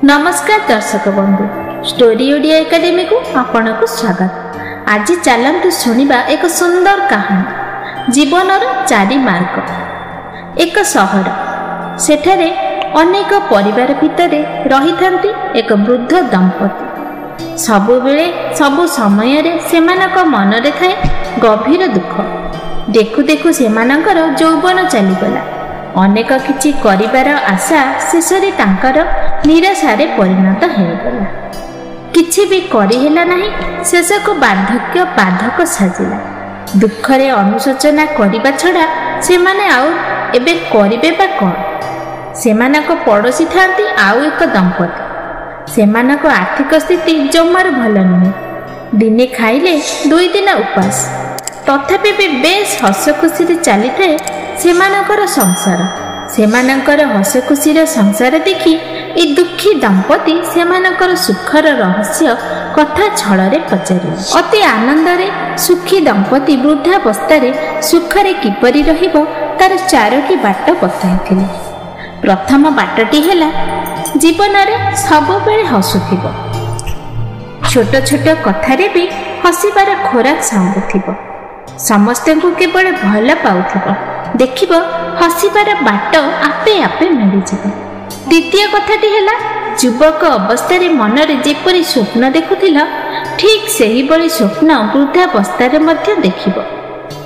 नमस्कार दर्शक बंधु, स्टोरी ओडिया एकेडमी को आपन को स्वागत। आज चलतु शुणा एक सुंदर कहानी, जीवनर चारि मार्ग। एक सहर, सेठारे अनेक परिवार भितर रही थांती एक वृद्ध दंपति। सबुबेले सबु समय रे सेमानक मन रे थाए गभीर दुख। देखु देखु सेमानकर यौवन चलीगला। अनेक किछि करिबार आशा शेषरे तांकर निराशारे परिणत होगला। किछि भी करि हेला नाही। शेष को बार्धक्य बाधक साजिला। दुखरे अनुशोचना करिबा छडा सेमाने आउ एबे करिबे बा कोन। सेमानक पड़ोसी थांती आउ एक दंपति। सेमानक आर्थिक स्थिति जमार भल नुहे। दिने खाइले 2 दिन उपास। तथापि भी बेस हस खुशी चली थाए सेमानकर संसार। सेमानकर हस खुशीर संसार देखी ए दुखी दंपति सेमानकर सुखर रहस्य कथा छଳରେ पचारि अति आनंदरे सुखी दंपति वृद्धावस्थारे सुखरे किपरि रहिबो तार 4टी बाट बताइथिले। प्रथम बाटटी हेला जीवन रे सबबेले हसुथिबो। छोट छोट कथारे भी हसिबार खोराक सांगुथिबो। समस्त को केवल भल पाउथिबो। देखिबो हसिबार बाट आपे आपे मिल जिवो। द्वितीय कथाटी हेला युवक अवस्था मनरे जेपरि स्वप्न देखुथिला ठीक सेही बळी स्वप्न वृद्धावस्थारे मध्य देखिबो।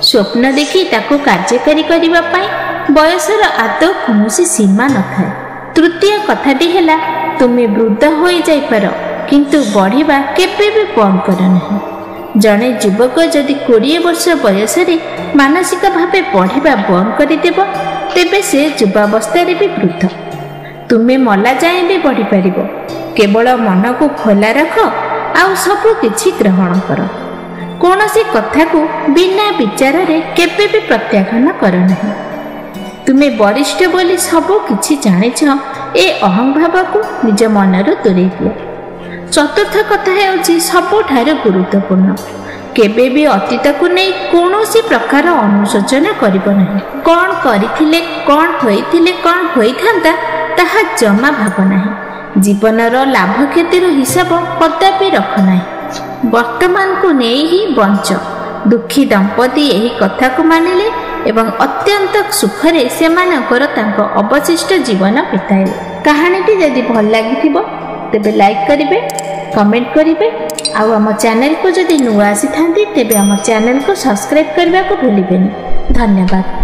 स्वप्न देखि ताको कार्यकारी करिबा पई बयसर आदौ कोनोसी सीमा न थाए। तृतीय कथाटी हेला तुमे वृद्ध होई जाई पार, किंतु बढ़िबा केबे भी बंद कर नहीं। जड़े युवक जदि 20 वर्ष बयस मानसिक भावे पढ़ा बंद करदेव तेबे से युवावस्था भी वृद्ध। तुम्हें मला जाए भी बढ़ी पार। केवल मन को खोला रख, आउ सब किछि ग्रहण कर। कौन सी कथा को बिना विचार रे केबे भी प्रत्याख्यान कर नहीं। तुम्हें वरिष्ठ बोली सब किछि जानिछ, ए अहंभाव को निज मनरू दूरे दियो। चतुर्थ कथा है सबुठार गुरुत्वपूर्ण। केबे भी अतीत को नहीं कौनसी प्रकार अनुशोचना करिबो नहीं। कौन करिथिले, कौन होइथिले, कौन होइथांता ताहा जमा भाव नहीं। जीवनर लाभ क्षतिर हिसाब कदापि रख नहीं। वर्तमान को नहीं ही बंच। दुखी दंपति यही कथा को मानिले एवं अत्यंत सुखरे सेमानकर तांको अवशिष्ट जीवन बिताइले। कहानीटी जदि भल लागिथिबो तेबे लाइक करिवे, कमेंट करिवे। आउ आम चैनल को जदि नुआ आसी थांती तेबे आम चैनल को सब्सक्राइब करबा को भूलिबेनी। धन्यवाद।